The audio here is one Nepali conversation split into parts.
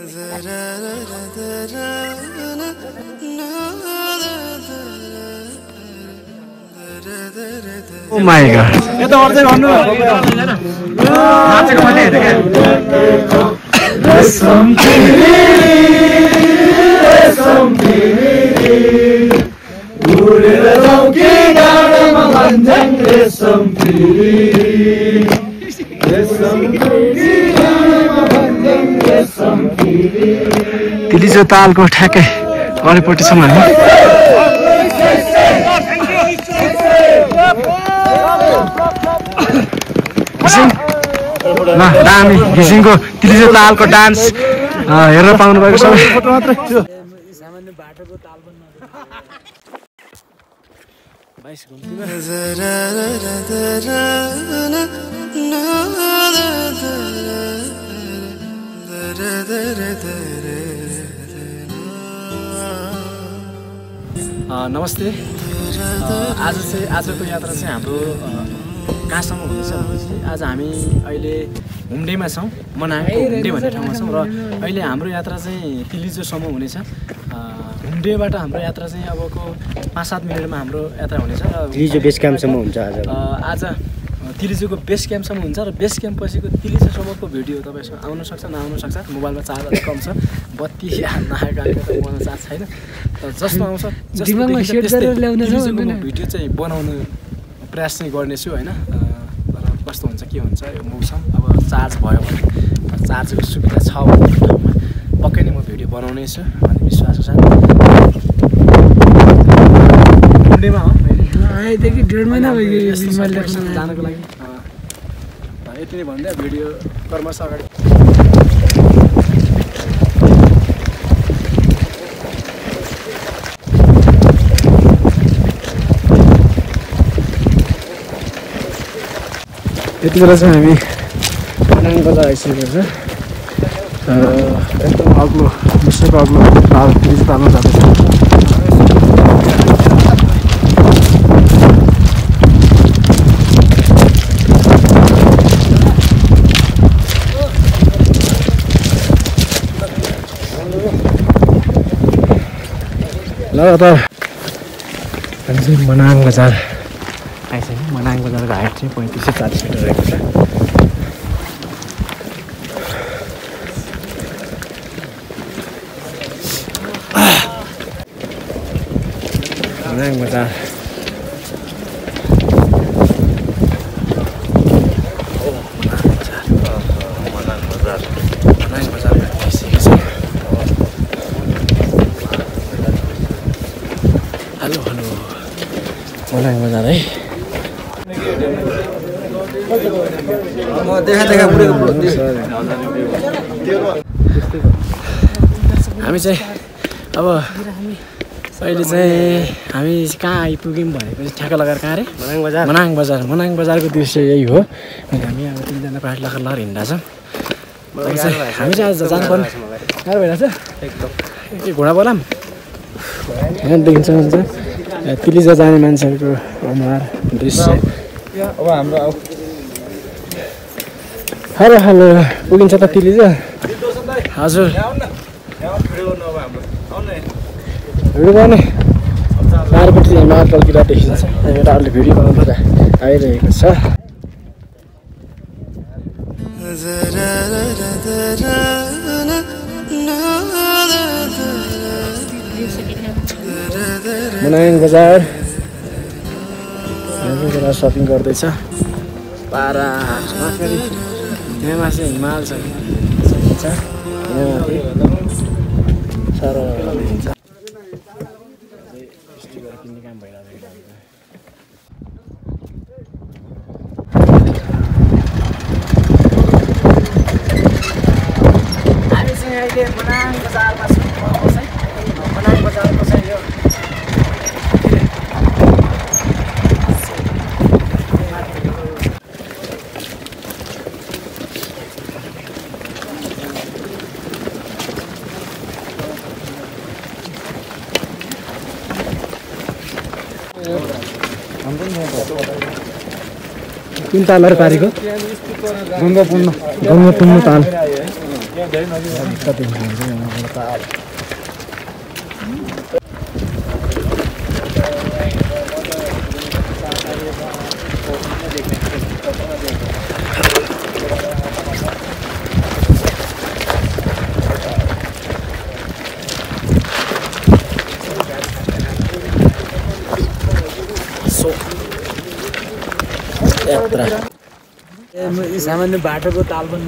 Oh my god. Yo te voy a cuando नाचेको पनि हेरे तिलीचो तालको ठ्याक्कै अगाडिपट्टि छौँ हामी दामी घिसिङको तिलीचो तालको डान्स हेरेर पाउनु भएको सबै फोटो मात्रै थियो सामान्य बाटोको ताल पनि नमस्ते आजको यात्रा चाहिँ हाम्रो कहाँसम्म हुनेछ भनेपछि आज हामी अहिले हुम्डेमा छौँ मनाङको हुम्डे भन्ने ठाउँमा छौँ र अहिले हाम्रो यात्रा चाहिँ तिलीचोसम्म हुनेछ हुम्डेबाट हाम्रो यात्रा चाहिँ अबको 5-7 मिनटमा हाम्रो यात्रा हुनेछ र तिलीचो बेस क्याम्पसम्म हुन्छ आज तिलीचोको बेस क्याम्पसम्म हुन्छ र बेस क्याम्प पछिको तिलीचोसम्मको भिडियो तपाईँसँग आउन सक्छ नआउन सक्छ मोबाइलमा चार्ज अलिक कम छ बत्ती नआएको त मोबाइलमा चार्ज छैन तर जस्तो आउँछ भिडियो चाहिँ बनाउनु प्रयास चाहिँ गर्नेछु होइन तर कस्तो हुन्छ के हुन्छ यो मौसम अब चार्ज भयो भने चार्जको सुविधा छ भने ठाउँमा पक्कै नै म भिडियो बनाउने छु भन्ने विश्वासको साथ हुम्डेमा हो आएदेखि 1.5 महिना भयो जानको लागि यति नै भन्दै भिडियो कर्मश अगाडि यति बेला चाहिँ हामी मनाङ बजार आइसकेको छ एकदम अग्लो विश्वको अग्लो ताल तिलीचो तालमा जाँदैछ लगातार हामी चाहिँ मनाङ बजार आइसक्यो मनाङ बजारको हाइट चाहिँ 3540 मिटर रहेको छ मनाङ बजार हेलो मनाङ बजार है हामी चाहिँ अब अहिले चाहिँ हामी कहाँ आइपुग्यौँ भनेपछि ठ्याक्क लगाएर कहाँ अरे मनाङ बजारको दृश्य यही हो हामी अब 3जना पार्टी लखर हिँड्दा छौँ हामी चाहिँ आज जानुपर्ने गाह्रो भइरहेछ एकदम घोडा बोलाम यहाँ देखिन्छ हुन्छ तिलीचो जाने मान्छेहरूको अनुहार दृश्य अब हाम्रो हेलो पुगिन्छ त तिलीचो हजुर भिडियो गर्ने चारपट्टि हिमाल टल्किँदा देखिन्छ केटाहरूले भिडियो बनाउनु आइरहेको छ मनाङ बजार सपिङ गर्दैछ पारा यहाँ माथि हिमाल छ यहाँ माथि साह्रो देखिन्छ किन्ने काम भइरहेको हामी चाहिँ अहिले मनाङ बजारमा छौँ मनाङ बजारको चाहिँ यो कुन तालहरू पारेको गङ्गापूर्ण ताल कति हुन्छ यहाँबाट त अब यात्रा सामान्य बाटोको ताल पनि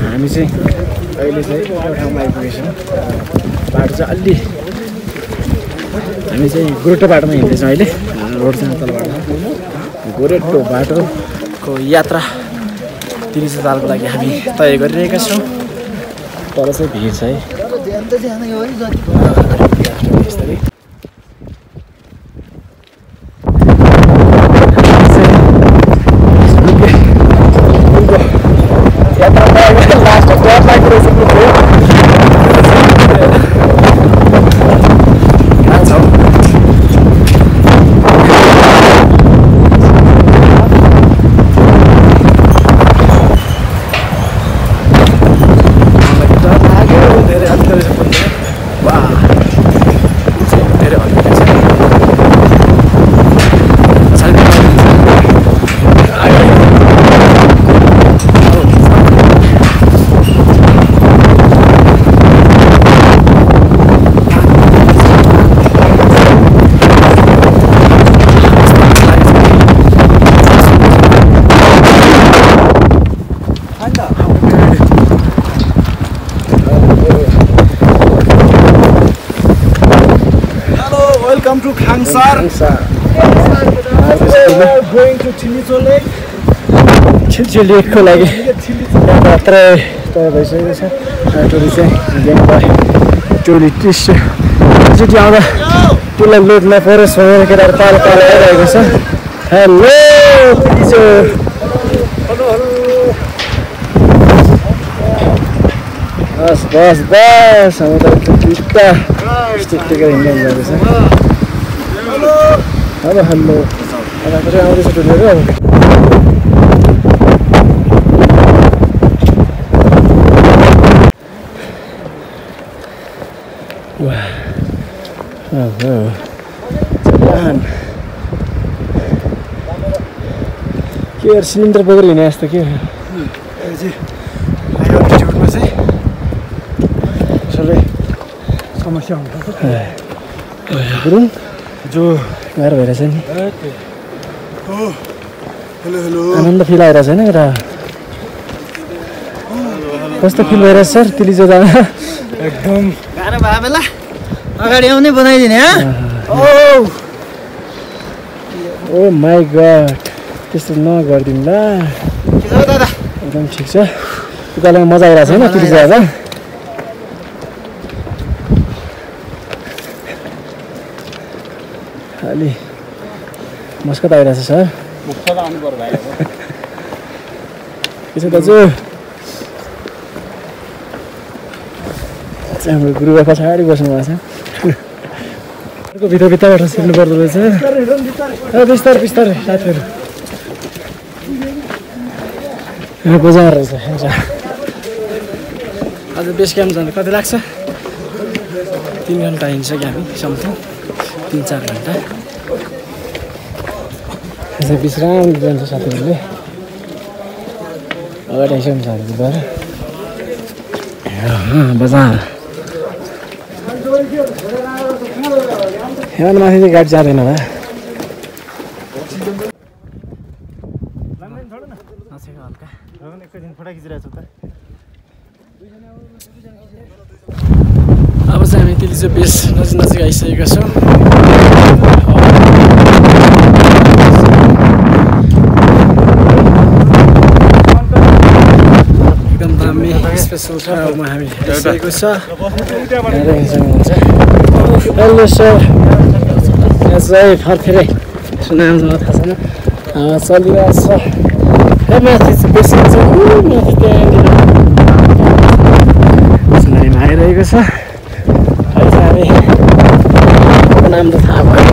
हामी चाहिँ अहिले चाहिँ एउटा ठाउँमा आइपुगेछौँ बाटो चाहिँ अलि हामी चाहिँ गोरेटो बाटोमा हिँड्दैछौँ अहिले रोड चाहिँ तलबाट गोरेटो बाटोको यात्रा तिरिसे तालको लागि हामी तयारी गरिरहेका छौँ तर चाहिँ भिड छ है Welcome to Khangsar. Going to Chilicho Lake. Chilicho Lake को लागि यात्रा तय भइसकेको छ टोली चाहिँ टोली टिस एकचोटि आउँदा टोललाई लोड नपरोस् भनेर केटाहरू पालो पालो आइरहेको छ हेलो चलिचो बस बस बस हामी त टिक्का टिक्का हिँड्दै जाँदैछ हेलो हेलो यतापट्टि आउँदैछ टोलीहरू के सिलिन्डर बोकेर हिँडे जस्तो के अल्टिट्युडमा चाहिँ सबै समस्या हुन्छ गुरुङ जो गाह्रो भइरहेछ नि हेलो हेलो आनन्द फिल आइरहेछ होइन र कस्तो फिल भइरहेछ सर तिलिचो जाँदा एकदम गाह्रो भयो बेला अगाडि आउने बनाइदिने ओ माई गड त्यस्तो नगरिदिनु ल के छ दादा एकदम ठिक छ उकालोमा मजा आइरहेको छ होइन तिलिचो जाँदा अलि मस्कत आइरहेछ सर के छ दाजु हाम्रो गुरुबा पछाडि बस्नु भएको छ अर्को भित्रबाट सिक्नु पर्दो रहेछ बिस्तारै बिस्तारै साथीहरू यहाँ बजार रहेछ आज बेस क्याम्प जाँदा कति लाग्छ 3 घन्टा हिँड्छ कि हामी समथिङ 3-4 घन्टा विश्राम जान्छ साथीहरूले अगाडि आइसक्नु छ भएर बजार यहाँ माथि चाहिँ गाडी जाँदैन होला अब चाहिँ हामी तिलिचो बेस नजिक नजिक आइसकेका छौँ एकदमै स्पेसल ठाउँमा हामी आइसकेको छ। हुन्छ हेलो सर चाहिँ फर्केरै सुनाम थाहा छैन चलिरहेको छ। माथि चाहिँ बेसी छ माथि त्यहाँनिर सुनाइमा आइरहेको छ। अहिले चाहिँ हामी नाम त थाहा भयो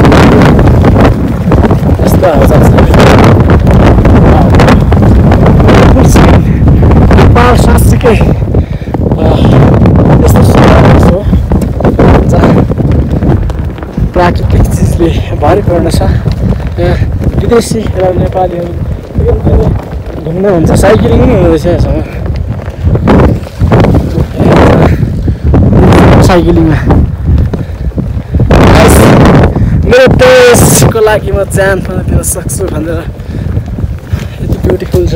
यस्तो आउँछ नेपाल साँच्चीकै यस्तो हो जहाँ प्राकृतिक चिजले भरिपूर्ण छ। यहाँ विदेशी र नेपालीहरू घुम्नुहुन्छ साइक्लिङ पनि हुँदैछ यहाँसँग साइक्लिङमा। मेरो देशको लागि म ज्यान पनि दिन सक्छु भनेर यति ब्युटिफुल छ।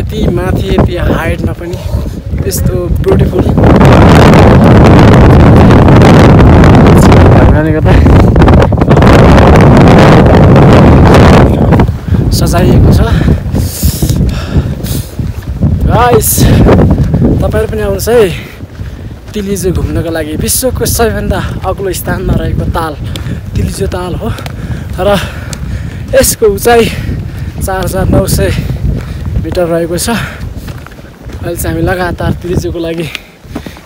यति माथि यति हाइटमा पनि यस्तो ब्युटिफुल भएकोले गर्दा सजाइएको छ। गाइस तपाईँहरू पनि आउनुहोस् है तिलिजो घुम्नको लागि। विश्वको सबैभन्दा अग्लो स्थानमा रहेको ताल तिलिजो ताल हो र यसको उचाइ 4900 मिटर रहेको छ। अहिले चाहिँ हामी लगातार तिलिजोको लागि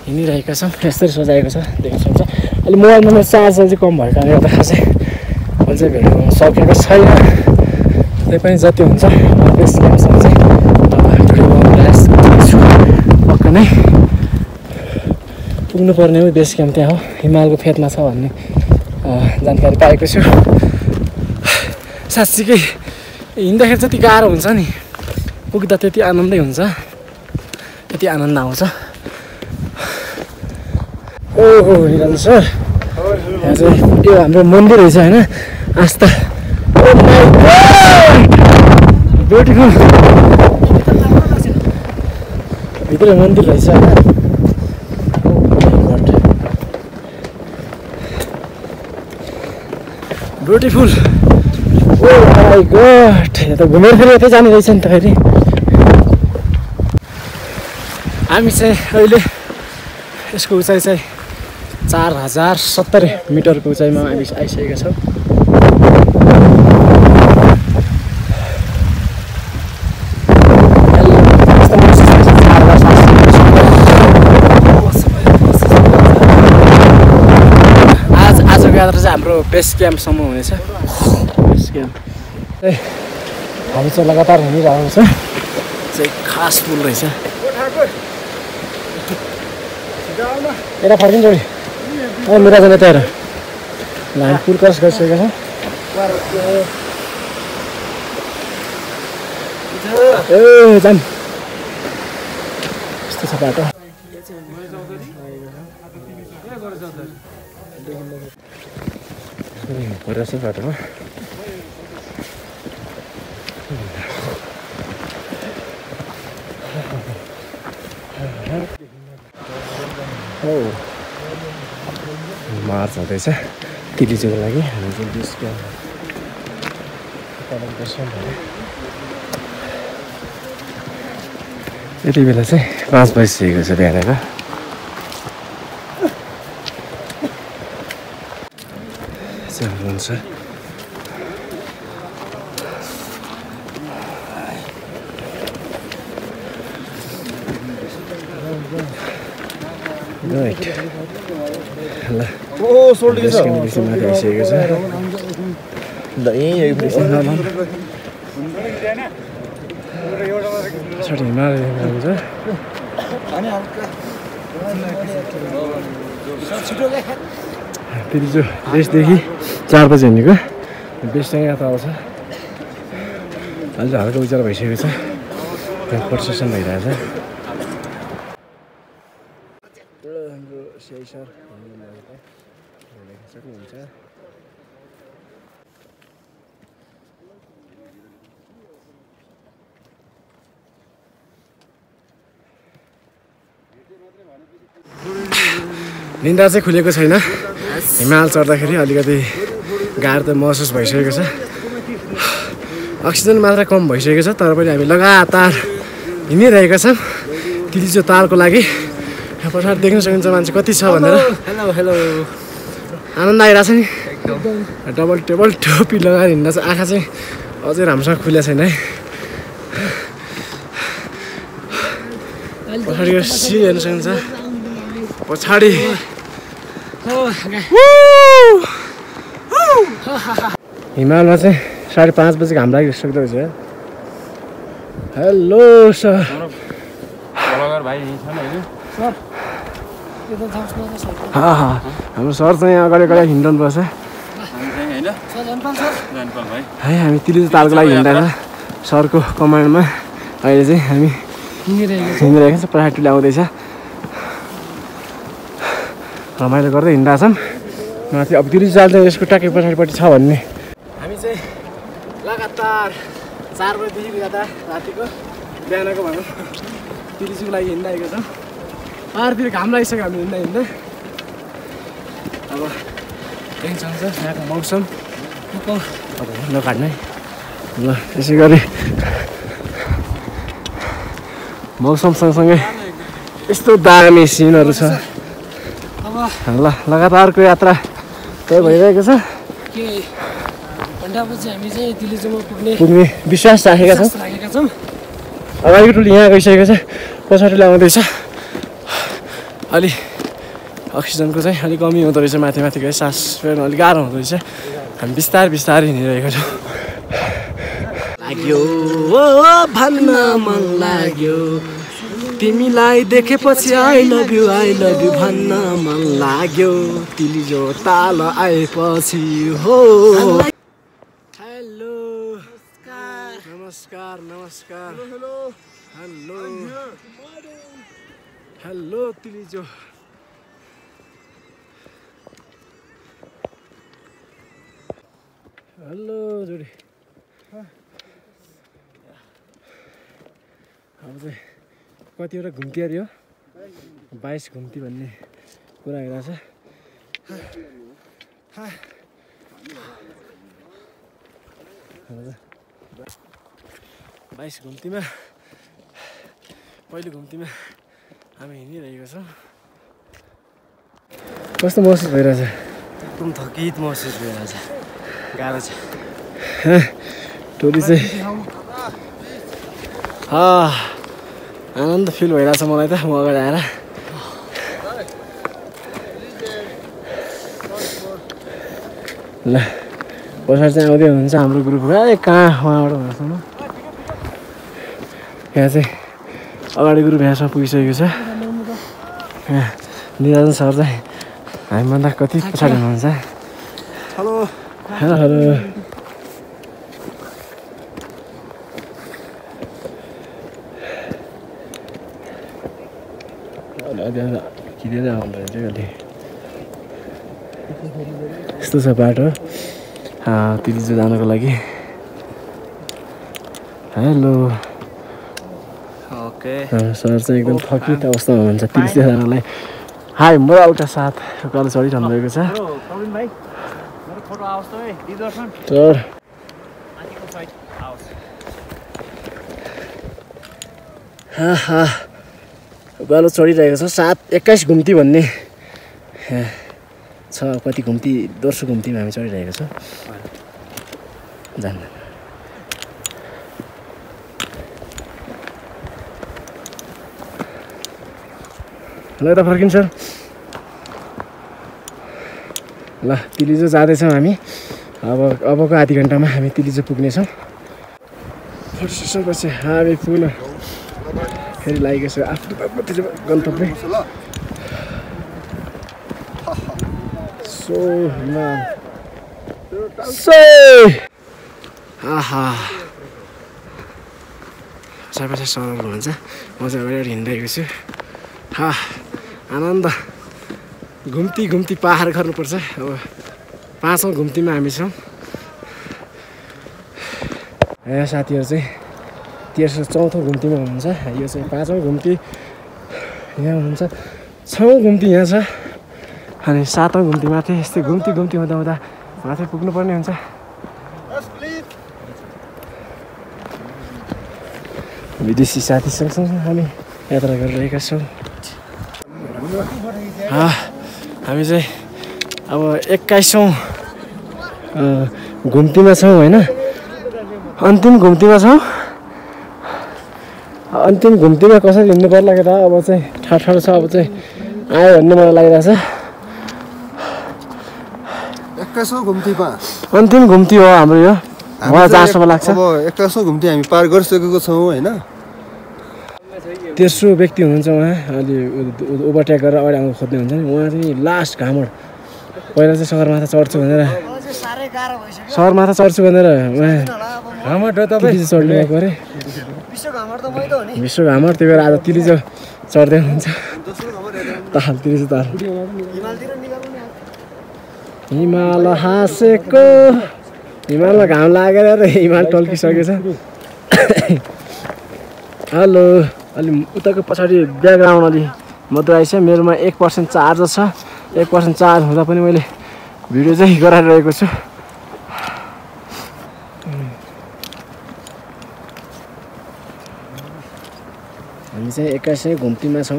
हिँडिरहेका छौँ। यसरी सजाएको छ देख्न सक्छ। अहिले मोबाइलमा मेरो चार्जर चाहिँ कम भएको कारणले गर्दा खासै अहिले चाहिँ भेट्नु सकेको छैन। त्यही पनि जति हुन्छ बेस क्याम्पसम्म चाहिँ पक्का नै पुग्नुपर्ने हो। बेस क्याम्प त्यहाँ हो हिमालको फेदमा छ भन्ने जानकारी पाएको छु। साँच्चीकै हिँड्दाखेरि जति गाह्रो हुन्छ नि पुग्दा त्यति आनन्दै हुन्छ त्यति आनन्द आउँछ। ओहो निरञ्जन सर यहाँ चाहिँ यो हाम्रो मन्दिर रहेछ होइन आस्था ब्युटिफुल भित्र मन्दिर रहेछ होइन ब्युटिफुल। ओ माई गॉड यहाँ त घुमेर फेरि यतै जाने रहेछ नि त फेरि। हामी चाहिँ अहिले यसको उचाइ चाहिँ 4070 मिटरको उचाइमा हामी आइसकेका छौँ। आजको यात्रा चाहिँ हाम्रो बेस क्याम्पसम्म हुनेछ। बेस क्याम्प हामी चाहिँ लगातार हिँडिरहेको छ। चाहिँ खास पुल रहेछ। यता फर्किन्छ जोडी मेरा जाने तयार हामी पुल क्रस गरिसकेका छौँ। ए जाम यस्तो छ बाटो। भइरहेछ बाटोमा मार्च हुँदैछ तिलिजोको लागि। हामी चाहिँ डिस्को यति बेला चाहिँ 5 बजिसकेको छ बिहानको। हुन्छ राइट ल ओ सोल्डिङ छ माथि आइसकेको छ। ल यही हिमालय छ तिलिजो बेसदेखि 4 बजी हिँडेको बेससँग यहाँ त आउँछ। अहिले हल्का उज्यालो भइसकेको छ त्यहाँ प्रोसेसन भइरहेछ। हाम्रो स्याई सर सक्नुहुन्छ। निन्दा चाहिँ खुलेको छैन। हिमाल चढ्दाखेरि अलिकति गाह्रो त महसुस भइसकेको छ। अक्सिजन मात्रा कम भइसकेको छ तर पनि हामी लगातार हिँडिरहेका छौँ तिलिचो तालको लागि। यहाँ पछाडि देख्न सकिन्छ मान्छे कति छ भनेर। हेलो हेलो आनन्द आइरहेको छ नि डबल टेबल टोपी लगाएर हिँड्दा चाहिँ आँखा चाहिँ अझै राम्रोसँग खुलेको छैन है। पछाडिको सिन हेर्न सकिन्छ पछाडि हिमालमा चाहिँ 5:30 बजेको घाम लागिसक्दो रहेछ। हेलो सर हाम्रो सर चाहिँ यहाँ अगाडि अगाडि हिँड्नु पर्छ है। हामी तिलिचो तालको लागि हिँड्दा सरको कमान्डमा अहिले चाहिँ हामी हिँडिरहेको छ। पछाडि आउँदैछ रमाइलो गर्दै हिँड्दा छौँ माथि। अब तिलिचो ताल चाहिँ यसको ट्याक्कै पछाडिपट्टि छ भन्ने। हामी चाहिँ लगातार 4 बजीदेखि जाँदा रातिको बिहानको भनौँ तिलिचोको लागि हिँडिरहेको छौँ। पाहाडतिर घाम लागिसक्यो हामी हिँड्दा हिँड्दै। अब टेन्सन छ यहाँको मौसम नकाट्ने ल त्यसै गरी मौसम सँगसँगै यस्तो दामी सिनहरू छ। ल लगातारको यात्रा तय भइरहेको छ। हामी चाहिँ तिलिचोमा पुग्ने विश्वास राखेका छौँ। अगाडिको टोली यहाँ गइसकेको छ पछाडि आउँदैछ। अलि अक्सिजनको चाहिँ अलिक कमी हुँदो रहेछ माथि माथि गए सास फेर्न अलिक गाह्रो हुँदो रहेछ। हामी बिस्तारै बिस्तारै हिँडिरहेको छौँ। लाग्यो भन्न मन लाग्यो तिमीलाई देखेपछि आई लभ यु भन्न मन लाग्यो तिलिचो ताल आएपछि हो। हेलो नमस्कार नमस्कार hello hello hello Tilicho hello जोडी। अब चाहिँ कतिवटा घुम्ती अरे हो 22 घुम्ती भन्ने कुरा आइरहेछ। 22 घुम्तीमा पहिलो घुम्तीमा हामी हिँडिरहेको छौँ। कस्तो महसुस भइरहेछ? एकदम थकित महसुस भइरहेछ। गाह्रो छ टोली चाहिँ आनन्द फिल भइरहेछ मलाई त। म अगाडि आएर ल पछाडि चाहिँ आउँदै हुनुहुन्छ हाम्रो ग्रुप। कहाँ उहाँबाट भन्छु म यहाँ चाहिँ अगाडि ग्रुप यहाँसम्म पुगिसकेको छ। यहाँ निरञ्जन सर चाहिँ हामीभन्दा कति पछाडि हुनुहुन्छ। हेलो हेलो हेलो खिचेर आउँदो रहेछ अलि यस्तो छ बाटो तिलिचो जानको लागि। हेलो ओके सर चाहिँ एकदम थकित अवस्थामा हुनुहुन्छ तिलिचो जानलाई। हाई मोरलका साथ उकालो चढिरहनु भएको छ। सर उकालो चढिरहेको छ 21 घुम्ती भन्ने छ। कति घुम्ती दोस्रो घुम्तीमा हामी चढिरहेको छौँ। जान्न ल यता फर्किन्छ ल। तिलिचो जाँदैछौँ हामी। अबको आधी घन्टामा हामी तिलिचो पुग्नेछौँ। फर्स्टेसनपछि हामी पुग्न फेरि लागेको छ आफ्नो गन्तव्य। सबैलाई सरल हुन्छ। म चाहिँ अगाडि हिँडिरहेको छु। आनन्द घुम्ती घुम्ती पार गर्नुपर्छ। अब 5औँ घुम्तीमा हामी छौँ। यहाँ साथीहरू चाहिँ तेस्रो 4औँ घुम्तीमा हुनुहुन्छ। यो चाहिँ 5औँ घुम्ती यहाँ हुनुहुन्छ। 6औँ घुम्ती यहाँ छ अनि 7औँ घुम्ती माथि। यस्तै घुम्ती घुम्ती हुँदा हुँदा माथि पुग्नुपर्ने हुन्छ। विदेशी साथी सँगसँगै हामी यात्रा गरिरहेका छौँ। हामी चाहिँ अब 21औं घुम्तीमा छौँ होइन, अन्तिम घुम्तीमा छौँ। अन्तिम घुम्तीमा कसरी हिँड्नु पर्ला केटा, अब चाहिँ ठाडो छ। अब चाहिँ आयो भन्ने मलाई लागिरहेछ। 21औं घुम्तीमा अन्तिम घुम्ती हो हाम्रो यो, मलाई जहाँसम्म लाग्छ। अब 21औं घुम्ती हामी पार गरिसकेको छौँ होइन। तेस्रो व्यक्ति हुनुहुन्छ उहाँ, अलि ओभरटेक गरेर अगाडि आउनु खोज्दै हुन्छ नि। उहाँ चाहिँ लास्ट घामड, पहिला चाहिँ सगरमाथा चढ्छु भनेर उहाँ चढ्नु गएको अरे। विश्व घामड, त्यही भएर आज तिलिजो चढ्दै हुनुहुन्छ। ताल तिलिजो ताल हिमाल हाँसेको, हिमालमा घाम लागेर हिमाल टल्किसकेछ। हेलो, अलि उताको पछाडि ब्याकग्राउन्ड अलि मद्दो आइछ। मेरोमा 1% चार्ज छ। 1% चार्ज हुँदा पनि मैले भिडियो चाहिँ गराइरहेको छु। हामी चाहिँ 21औं घुम्तीमा छौँ।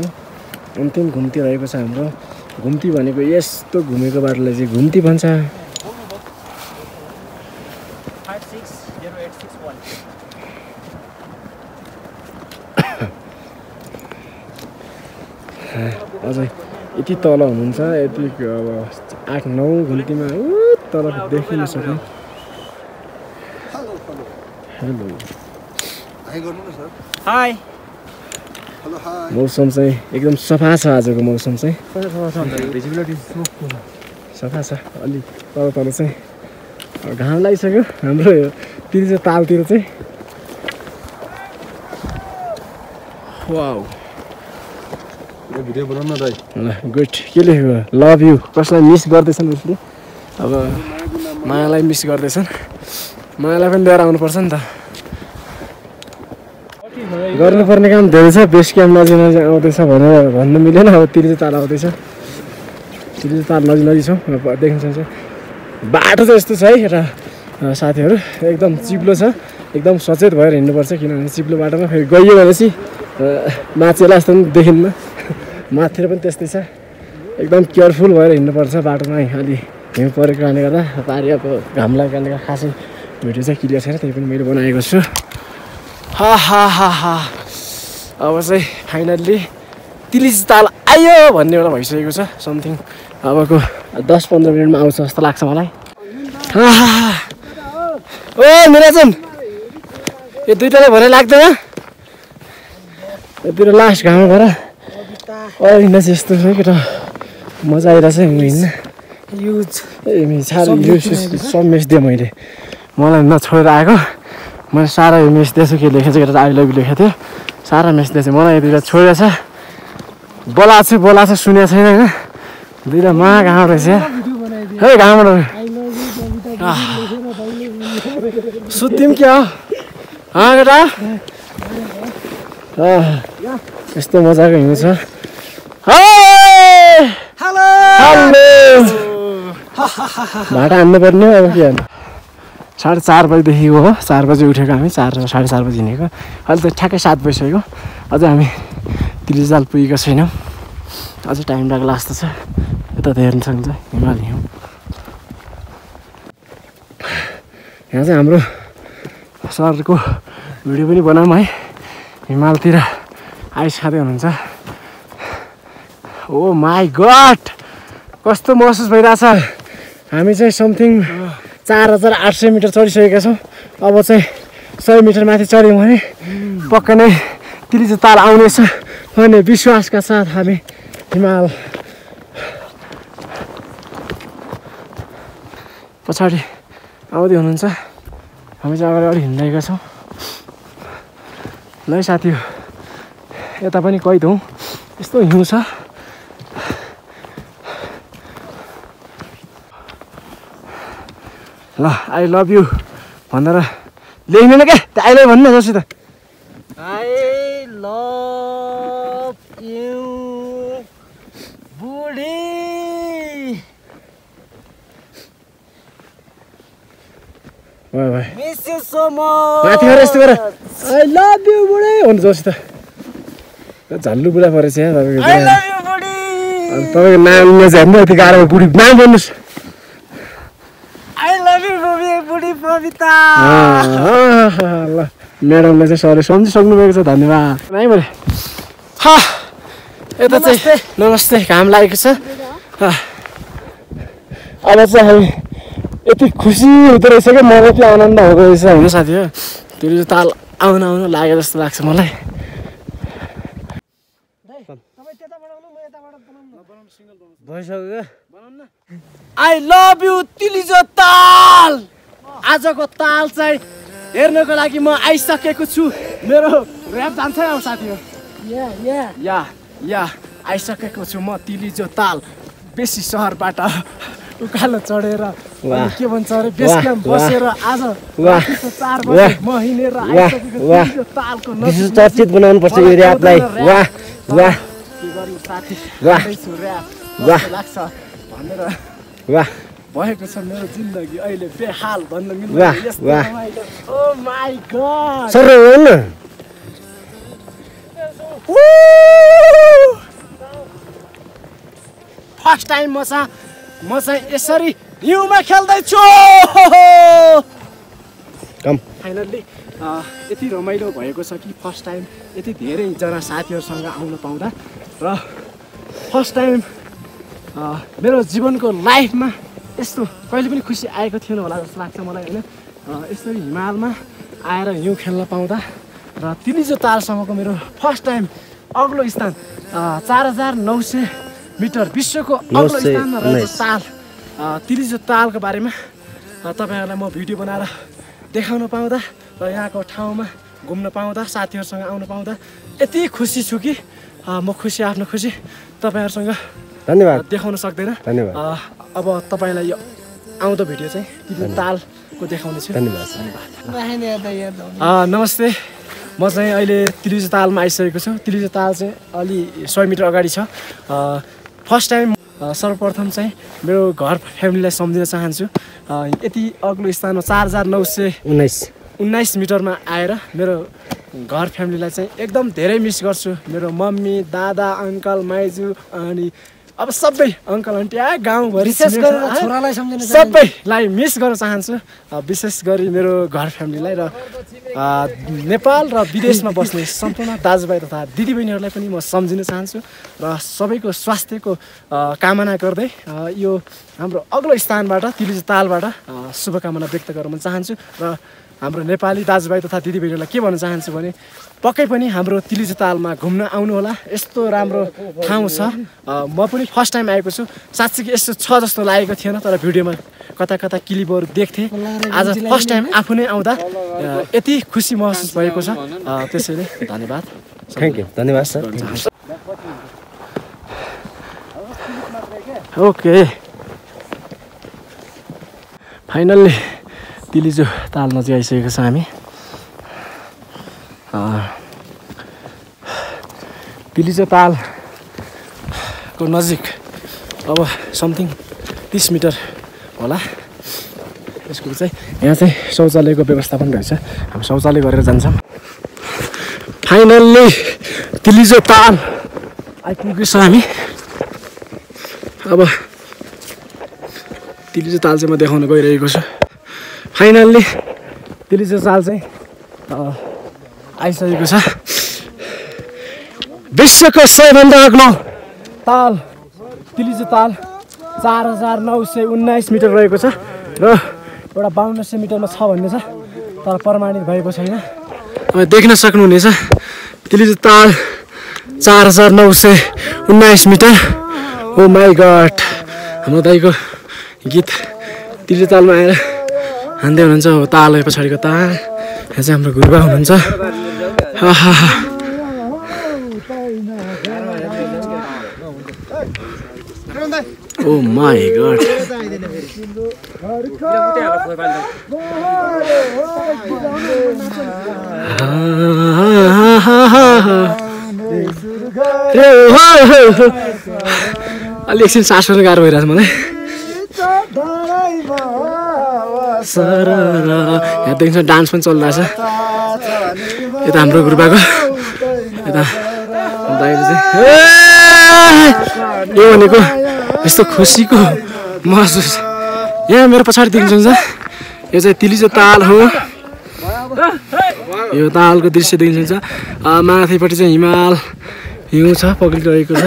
अन्तिम घुम्ती रहेको छ हाम्रो। घुम्ती भनेको यस्तो घुमेको बाटोलाई चाहिँ घुम्ती भन्छ। अझै यति तल हुनुहुन्छ, यति अब 8-9 घुम्तीमा तल देखिन सक्नु। Hello hi. मौसम चाहिँ एकदम सफा छ। आजको मौसम चाहिँ सफा छ। अलि तल चाहिँ घाम लागिसक्यो हाम्रो तिलिजो तालतिर चाहिँ। वाउ, भिडियो बनाउन दाइ। ल गुड। के लेखेको? Love you. कसलाई मिस गर्दैछन् उसले? अब मायालाई मिस गर्दैछन्। मायालाई पनि लिएर आउनुपर्छ नि त। गर्नुपर्ने काम धेरै छ। बेस क्याम्प नजिक आउँदैछ भनेर भन्नु मिलेन। अब तिलिजो ताल आउँदैछ। तिलिजो ताल नजिक छौँ। देख्न सक्छ बाटो चाहिँ यस्तो छ है केटा साथीहरू, एकदम चिप्लो छ। एकदम सचेत भएर हिँड्नुपर्छ, किनभने चिप्लो बाटोमा फेरि गइयो भनेपछि माचेला जस्तो पनि देखिन्न। माथितिर पनि त्यस्तै छ। एकदम केयरफुल भएर हिँड्नुपर्छ बाटोमा। अलि हिउँ परेको कारणले गर्दा पारि अब घाम लागेको कारणले गर्दा खासै भिडियो चाहिँ क्लियर छैन, त्यही पनि मैले बनाएको छु। अब चाहिँ फाइनल्ली तिलिजो ताल आयो भन्ने बेला भइसकेको छ। समथिङ अबको 10-15 मिनटमा आउँछ जस्तो लाग्छ मलाई। ओ निराजन, यो दुइटाले भरे लाग्दैन? यतिर लास्ट घाम भएर हिँड्न चाहिँ यस्तो छ केटा, मजा आइरहेछ हिँड्न। सब मेसिदिएँ मैले, मलाई नछोडेर आएको। मैले सारा यो मेसिदिएछु। के लेखेको छ केटा? आई लभ यु लेखेको थियो। सारा मेसिदिएछु। मलाई यो दुइटा छोडेछ। बोलाएको सुनेको छैन होइन। दुइटा घाम रहेछ है। घामबाट सुत्यौँ क्या केटा? यस्तो मजाको हिउँ छ। भाटा हान्नु पर्ने अब के हाल्नु। 4:30 बजीदेखिको हो। 4 बजी उठेको हामी। 4-4:30 बजी हिँडेको। अहिले त ठ्याक्कै 7 बजिसक्यो। अझै हामी तिलिजो ताल पुगेको छैनौँ। अझै टाइम लाग्ला जस्तो छ। यता त हेर्न सक्नुहुन्छ हिमाल हिउँ। यहाँ चाहिँ हाम्रो सरको भिडियो पनि बनाऊँ है। हिमालतिर आइस खाँदै हुनुहुन्छ। ओ माई गड, कस्तो महसुस भइरहेछ। हामी चाहिँ समथिङ 4800 मिटर चढिसकेका छौँ। अब चाहिँ 100 मिटर माथि चढ्यौँ भने पक्का नै तिलिजो ताल आउनेछ भन्ने विश्वासका साथ हामी हिमाल पछाडि आउँदै हुनुहुन्छ। हामी चाहिँ अगाडि हिँडिरहेका छौँ। ल साथी, यता पनि कैद हौँ। यस्तो हिउँ छ। ल आई लभ यु भनेर लेख्नु न क्या? आई लभ भन्नु न जोसित। आई लभ यु बुढी वाह वाह मिस यु सो मच माथि गएर यस्तो गर आई लभ यु बुढे भन्नु जोस् त झल्लु बुढा परेछ यहाँ तपाईँको आई लभ यु बुढी तपाईँको नामले चाहिँ हेर्नु यति गाह्रो बुढी नाम भन्नुहोस् आई लभ यु बुढी बबिता ल म्याडमले चाहिँ सरले सम्झिसक्नु भएको छ धन्यवाद है मैले यता चाहिँ नमस्ते घाम लागेको छ अब चाहिँ हामी यति खुसी हुँदो रहेछ क्या मलाई यति आनन्द हुँदो रहेछ होइन साथी हो त्यो ताल आउनु लाग्यो जस्तो लाग्छ मलाई आई लभ यु तिलिजो ताल आजको ताल चाहिँ हेर्नको लागि म आइसकेको छु मेरो ऱ्याप जान्छ अब साथी हो या आइसकेको छु म तिलिजो ताल बेसी सहरबाट उकालो चढेर के भन्छ अरे बेस क्याम्प बसेर आज 4 बजे म हिँडेर आइसकेको तिलिजो तालको विशेष चर्चित बनाउनु पर्छ यो ऱ्यापलाई वाह वाह के गर्नु साथी वाह वाह लाग्छ भनेर वाह भएको छ मेरो जिन्दगी अहिले बेहाल भन्न वाह, मिल्दैन वाह। ओ माय गॉड सर हो न फर्स्ट टाइम म चाहिँ यसरी हिउँमा खेल्दैछु कम फाइनल्ली यति रमाइलो भएको छ कि फर्स्ट टाइम यति धेरैजना साथीहरूसँग आउन पाउँदा र फर्स्ट टाइम मेरो जीवनको लाइफमा यस्तो कहिले पनि खुसी आएको थिएन होला जस्तो लाग्छ मलाई होइन यसरी हिमालमा आएर हिउँ खेल्न पाउँदा र तिलिजो तालसम्मको मेरो फर्स्ट टाइम अग्लो स्थान 4900 मिटर विश्वको अग्लो स्थानमा रहेको ताल तिलिजो तालको बारेमा तपाईँहरूलाई म भिडियो बनाएर देखाउन पाउँदा र यहाँको ठाउँमा घुम्न पाउँदा साथीहरूसँग आउन पाउँदा यति खुसी छु कि म खुसी आफ्नो खुसी तपाईँहरूसँग धन्यवाद देखाउन सक्दैन धन्यवाद अब तपाईँलाई यो आउँदो भिडियो चाहिँ तिलिजो तालको देखाउनेछु धन्यवाद नमस्ते म चाहिँ अहिले तिलिजो तालमा आइसकेको छु तिलिजो ताल चाहिँ अलि 100 मिटर अगाडि छ फर्स्ट टाइम सर्वप्रथम चाहिँ मेरो घर फ्यामिलीलाई सम्झिन चाहन्छु यति अग्लो स्थानमा 4919 मिटरमा आएर मेरो घर फ्यामिलीलाई चाहिँ एकदम धेरै मिस गर्छु मेरो मम्मी दादा अङ्कल माइजू अनि अब सबै अङ्कल आन्टी गाउँभरि सबैलाई मिस गर्न चाहन्छु विशेष गरी मेरो घर फ्यामिलीलाई र नेपाल र विदेशमा बस्ने सम्पूर्ण दाजुभाइ तथा दिदीबहिनीहरूलाई पनि म सम्झिन चाहन्छु र सबैको स्वास्थ्यको कामना गर्दै यो हाम्रो अग्लो स्थानबाट तिलिजो तालबाट शुभकामना व्यक्त गर्न म चाहन्छु र हाम्रो नेपाली दाजुभाइ तथा दिदीबहिनीहरूलाई के भन्न चाहन्छु भने पक्कै पनि हाम्रो तिलिजो तालमा घुम्न आउनुहोला यस्तो राम्रो ठाउँ छ म पनि फर्स्ट टाइम आएको छु साँच्चै यस्तो छ जस्तो लागेको थिएन तर भिडियोमा कता कता क्लिपहरू देख्थेँ आज फर्स्ट टाइम आफू नै आउँदा यति खुसी महसुस भएको छ त्यसैले धन्यवाद थ्याङ्क यू धन्यवाद सर ओके फाइनल्ली तिलिजो ताल नजिक आइसकेको छ हामी तिलिजो तालको नजिक अब समथिङ 30 मिटर होला यसको चाहिँ यहाँ चाहिँ शौचालयको व्यवस्था पनि रहेछ हामी शौचालय गरेर जान्छौँ फाइनल्ली तिलिजो ताल आइपुगेको छ हामी अब तिलिजो ताल चाहिँ म देखाउन गइरहेको छु फाइनल्ली तिलिजो ताल चाहिँ आइसकेको छ विश्वको सबैभन्दा अग्लो ताल तिलिजो ताल 4919 मिटर रहेको छ र एउटा 5200 मिटरमा छ भन्ने छ तर प्रमाणित भएको छैन तपाईँ देख्न सक्नुहुनेछ तिलिजो ताल 4919 मिटर ओ माई गड हाम्रो दाइको गीत तिलिजो तालमा आएर हान्दै हुनुहुन्छ अब ताल पछाडिको ताल यहाँ चाहिँ हाम्रो गुरुबा हुनुहुन्छ ओ माई गड अलि एकछिन सास फेर्न गाह्रो भइरहेछ मलाई यहाँ देख्छ डान्स पनि चलिरहेछ यता हाम्रो ग्रुपको यता दाइले चाहिँ यो भनेको यस्तो खुसीको महसुस यहाँ मेरो पछाडि देख्नुहुन्छ यो चाहिँ तिलिचो ताल हो यो तालको दृश्य देखिन्छ माथिपट्टि चाहिँ हिमाल हिउँ छ पक्रिरहेको छ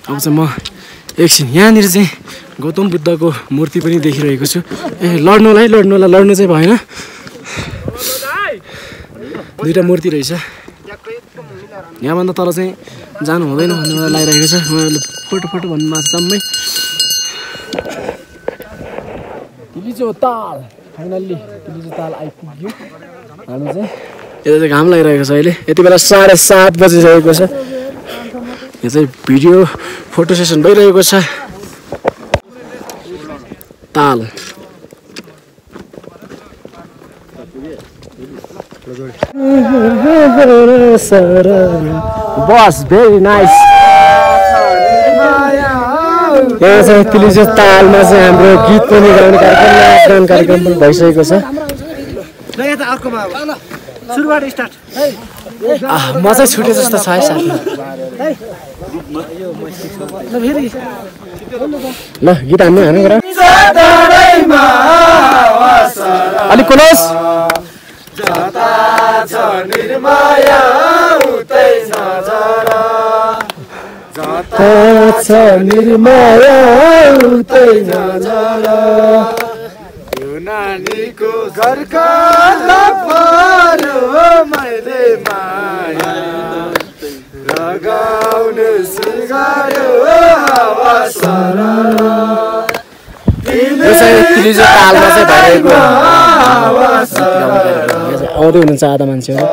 अब चाहिँ म एकछिन यहाँनिर चाहिँ गौतम बुद्धको मूर्ति पनि देखिरहेको छु ए लड्नु चाहिँ भएन दुईवटा मूर्ति रहेछ यहाँभन्दा तल चाहिँ जानु हुँदैन भन्ने मलाई लागिरहेको छ उहाँहरूले फोटो भन्नुमा जम्मै तिलिचो ताल फाइनल्ली तिलिचो ताल आइपुग्यो हामी चाहिँ यता चाहिँ घाम लागिरहेको छ अहिले यति बेला 7:30 बजिसकेको छ यो चाहिँ भिडियो फोटो सेसन भइरहेको छ ताल बस भेरी नाइस यहाँ चाहिँ तिलिचो तालमा चाहिँ हाम्रो गीत पनि गाउने कार्यक्रम पनि भइसकेको छ म चाहिँ छुटे जस्तो छ है साथी ल गीत हान्नु अलिक क्लोज नानीको घरका लफारो मैले माया लगाउने सिगारो हावा सरर तिलिचो तालमा चाहिँ भइरहेको आउँदै हुनुहुन्छ आधा मान्छेहरू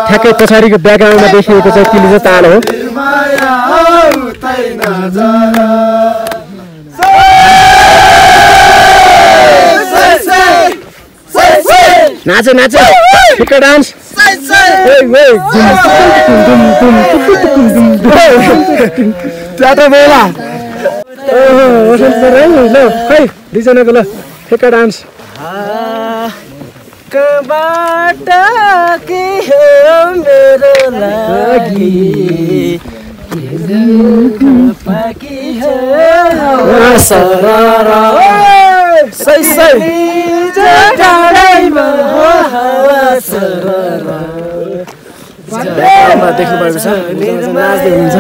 ठ्याक्कै पछाडिको ब्याकग्राउन्डमा देखिएको चाहिँ तिलिचो ताल हो नाच ठिक्क डान्स बेला खै दुईजनाको ल ठिक्क डान्स कबाट के हो मेरो लागि देख्नु भएको छ नाच्दै हुनुहुन्छ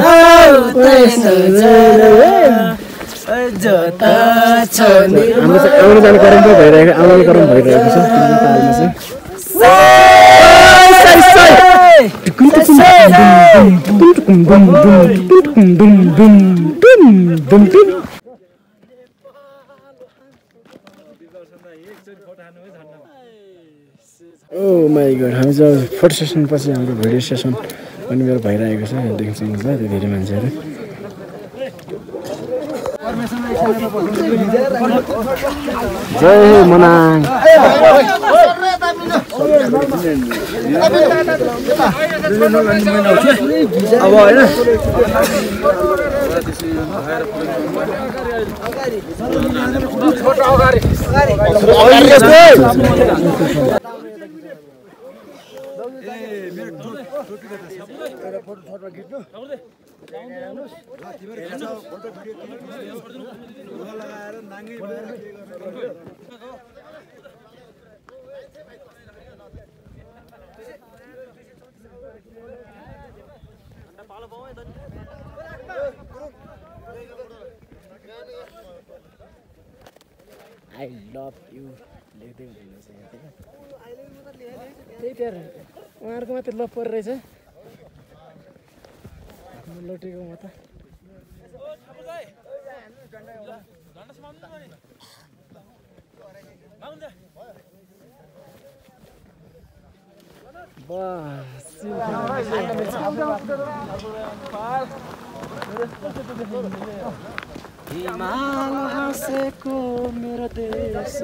हाम्रो चाहिँ आउनु जाने क्रम पनि भइरहेको छ ओ माई गड हामी चाहिँ फोटो सेसन पछि हाम्रो भिडियो सेसन पनि मेरो भइरहेको छ देख्न सक्नुहुन्छ त्यो धेरै मान्छेहरू जय मनाङ अब होइन I love you लेख्दै हुनुहुन्छ त्यही त्यहाँ उहाँहरूको मात्रै लभ परिरहेछ लटेको म त हिमाल हाँसेको मेरो देश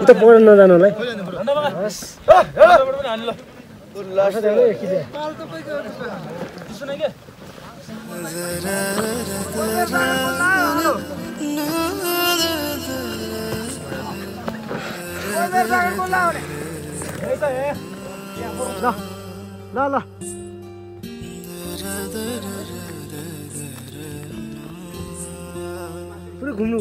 उता पढ्न नजानुलाई ल पुरै घुम्नु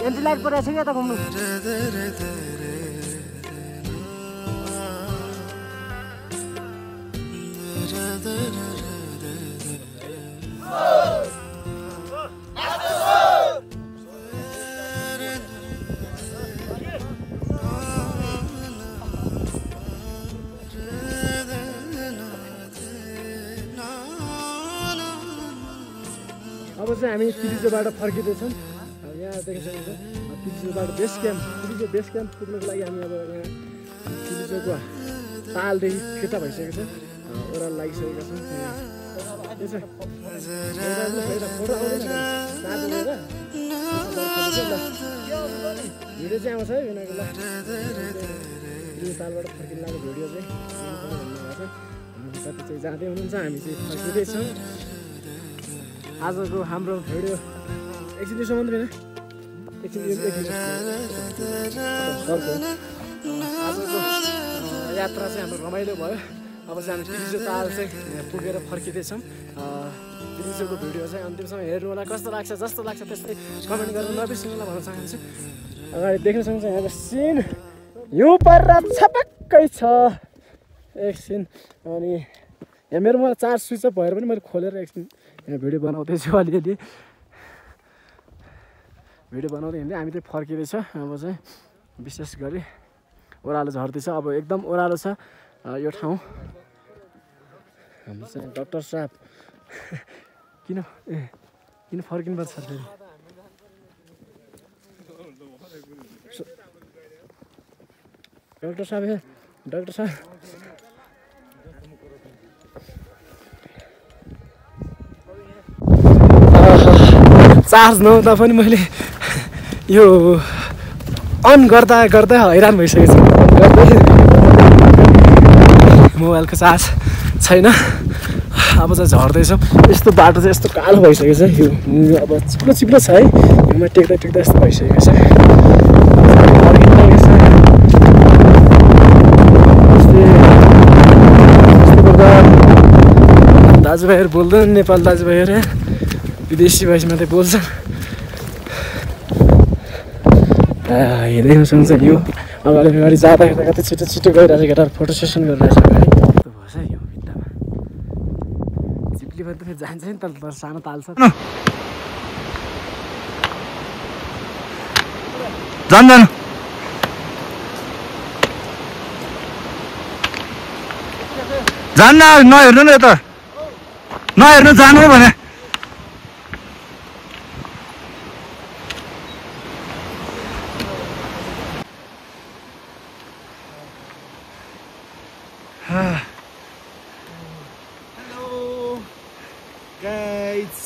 एन्टी लाइट परेको छ क्या त घुम्नु अब चाहिँ हामी तिलिजोबाट फर्किँदैछौँ यहाँ देख्न सक्नुहुन्छ तिलिजोबाट बेस क्याम्प पुग्नको लागि हामी अब यहाँ तिलिजोको तालदेखि फिर्ता भइसकेको छ ओह्रालो लागिसकेका छौँ भिडियो चाहिँ आउँछ है उनीहरूको ल तालबाट फर्किन लागेको भिडियो चाहिँ कति चाहिँ जाँदै हुनुहुन्छ हामी चाहिँ फर्किँदैछौँ आजको हाम्रो भिडियो एकछिन सम्बन्ध छैन आजको यात्रा चाहिँ हाम्रो रमाइलो भयो अब चाहिँ हामी तिलिजो ताल चाहिँ पुगेर फर्किँदैछौँ तिलिजोको भिडियो चाहिँ अन्तिमसम्म हेर्नु होला कस्तो लाग्छ जस्तो लाग्छ त्यस्तै कमेन्ट गरेर नबिर्सिनु होला भन्न चाहन्छु अगाडि देख्न सक्नुहुन्छ यहाँको सिन यो पारा छपक्कै छ एकछिन अनि यहाँ मेरो मलाई चार्ज स्विच अफ भएर पनि मैले खोलेर एकछिन यहाँ भिडियो बनाउँदैछु अलिअलि भिडियो बनाउँदै हिँड्दै हामी चाहिँ फर्किँदैछ अब चाहिँ विशेष गरी ओह्रालो झर्दैछ अब एकदम ओह्रालो छ यो ठाउँ हाम्रो चाहिँ डाक्टर साहब किन फर्किनुपर्छ फेरि डाक्टर साहब चार्ज नहुँदा पनि मैले यो अन गर्दा हैरान भइसकेको छु मोबाइलको चार्ज छैन अब चाहिँ झर्दैछौँ यस्तो बाटो चाहिँ यस्तो कालो भइसकेको छ यो अब चिप्लो छ है हिउँमा टेक्दा यस्तो भइसकेको छ दाजुभाइहरू बोल्दैन नेपाल दाजुभाइहरू विदेशी भाषा मात्रै बोल्छन् हेर्दै सक्छ यो अगाडि जाँदा कतै छिटो गइरहेको छ केटाहरू फोटो सेसन गरिरहेको छ है कस्तो भएछ यो भित्तामा चिप्ली पनि त फेरि जान्छ नि त सानो ताल छ जान्न नहेर्नु न यता नहेर्नु जानु भने Hello guys.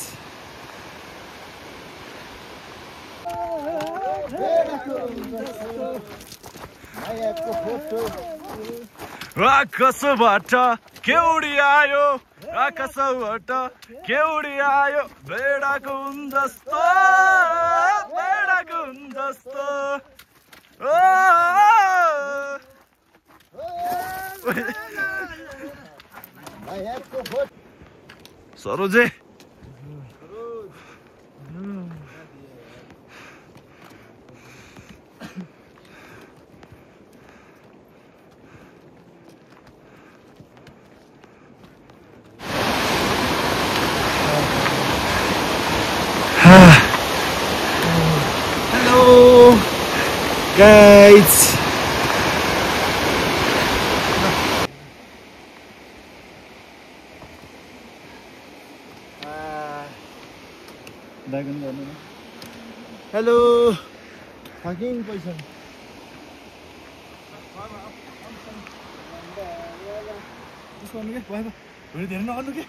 आकाशबाट केउडी आयो आकाशबाट केउडी आयो भेडाको हुन जस्तो सरोजे Hello guys. हेलो फकिङ पैसा धेरै नगर्नु के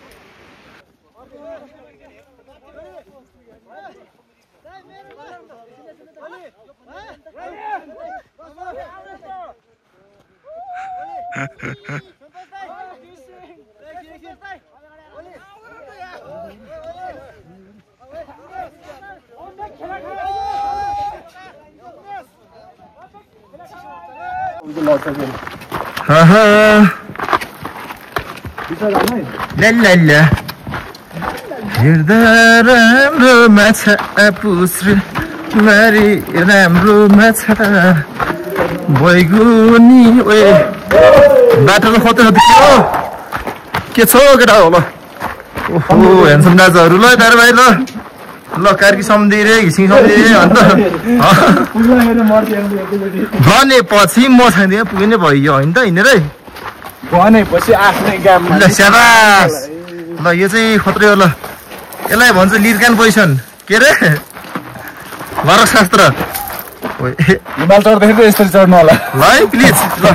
हेर्दा राम्रो माछा पुस्रो मारी राम्रो माछा बैगुनी ओए बाटो त खतरा के छ केटा हो ल ओहो हेन्सम दाजुहरू ल तार भाइ ल कार्की सम्झिरे घिसिङ सम्झिरे अन्त भने पछि म छैन पुगिने भयो होइन त हिँडेर भनेपछि आफ्नै गाम ल स्याबास ल यो चाहिँ खत्रै हो ल यसलाई भन्छ लिरकान पोजिसन के रे भरक शास्त्र हिमाल चढ्दाखेरि यस्तरी चढ्नु होला ल है प्लिज ल